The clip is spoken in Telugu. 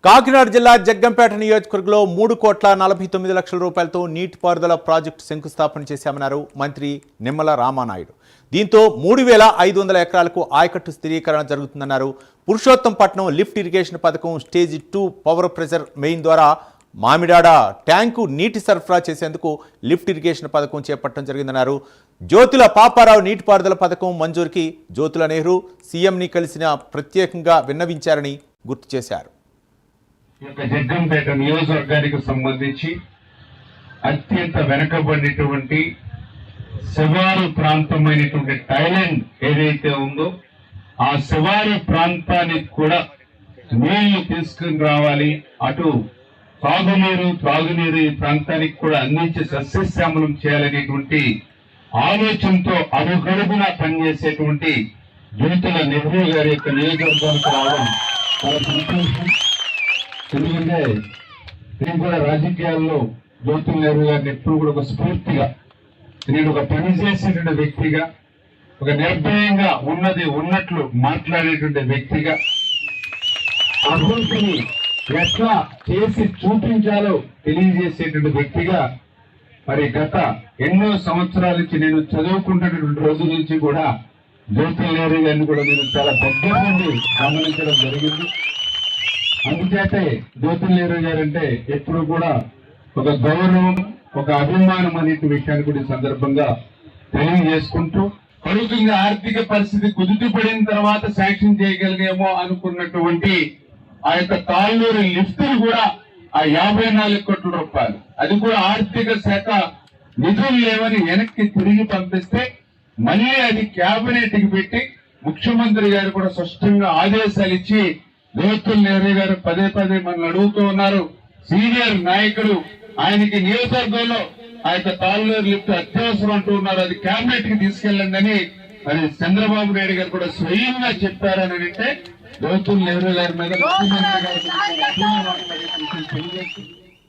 కాకినాడ జిల్లా జగ్గంపేట నియోజకవర్గంలో 3,49,00,000 రూపాయలతో నీటిపారుదల ప్రాజెక్టు శంకుస్థాపన చేశామన్నారు మంత్రి నిమ్మల రామానాయుడు. దీంతో 3,500 ఎకరాలకు ఆయకట్టు స్థిరీకరణ జరుగుతుందన్నారు. పురుషోత్తంపట్నం లిఫ్ట్ ఇరిగేషన్ పథకం స్టేజ్ 2 పవర్ ప్రెషర్ మెయిన్ ద్వారా మామిడాడ ట్యాంకు నీటి సరఫరా చేసేందుకు లిఫ్ట్ ఇరిగేషన్ పథకం చేపట్టడం జరిగిందన్నారు. జ్యోతుల పాపారావు నీటిపారుదల పథకం మంజూరుకి జ్యోతుల నెహ్రూ సీఎంని కలిసిన ప్రత్యేకంగా విన్నవించారని గుర్తు చేశారు. జగ్గంపేట నియోజకవర్గానికి సంబంధించి అత్యంత వెనకబడినటువంటి శివారు ప్రాంతమైనటువంటి థాయిలాండ్ ఏదైతే ఉందో ఆ శివారు ప్రాంతానికి కూడా నీళ్లు తీసుకుని రావాలి, అటు త్రాగునీరు ఈ ప్రాంతానికి కూడా అందించి సస్యశ్యామలం చేయాలనేటువంటి ఆలోచనతో అడుగడుగునా పనిచేసేటువంటి జ్యోతుల నెహ్రూ గారి యొక్క నియోజకవర్గానికి రావడం చాలా సంతోషం. ఎందుకంటే నేను కూడా రాజకీయాల్లో జ్యోతుల నెహ్రూ గారిని ఎప్పుడు కూడా ఒక స్ఫూర్తిగా, నేను ఒక పని చేసేటువంటి వ్యక్తిగా, ఒక నిర్భయంగా ఉన్నది ఉన్నట్లు మాట్లాడేటువంటి వ్యక్తిగా, అభివృద్ధిని ఎట్లా చేసి చూపించాలో తెలియజేసేటువంటి వ్యక్తిగా మరి గత ఎన్నో సంవత్సరాల నుంచి నేను చదువుకుంటున్నటువంటి రోజుల నుంచి కూడా జ్యోతుల నెహ్రూ గారిని కూడా నేను చాలా దగ్గర నుండి గమనించడం జరిగింది. అందుచేతే జ్యోతుల నెహ్రూ గారంటే ఎప్పుడు కూడా ఒక గౌరవం, ఒక అభిమానం అనే విషయాన్ని కూడా ఈ సందర్భంగా తెలియజేసుకుంటూ, పలుకంగా ఆర్థిక పరిస్థితి కుదుటపడిన తర్వాత శాంక్షన్ చేయగలిగేమో అనుకున్నటువంటి ఆ యొక్క తాళ్ళూరు లిఫ్ట్ కూడా ఆ 54 కోట్ల రూపాయలు, అది కూడా ఆర్థిక శాఖ నిధులు లేవని వెనక్కి తిరిగి పంపిస్తే మళ్ళీ అది కేబినెట్ కి పెట్టి ముఖ్యమంత్రి గారు కూడా స్పష్టంగా ఆదేశాలు ఇచ్చి జ్యోతుల నెహ్రూ గారు పదే మనల్ని అడుగుతూ ఉన్నారు. సీనియర్ నాయకుడు, ఆయనకి నియోజకవర్గంలో ఆ యొక్క తాళ్ళూరు లిఫ్ట్ అత్యవసరం అంటూ ఉన్నారు, అది కేబినెట్ కి తీసుకెళ్ళండి అని మరి చంద్రబాబు నాయుడు గారు కూడా స్వయంగా చెప్పారని అంటే జ్యోతుల నెహ్రూ గారి మీద ముఖ్యమంత్రి గారు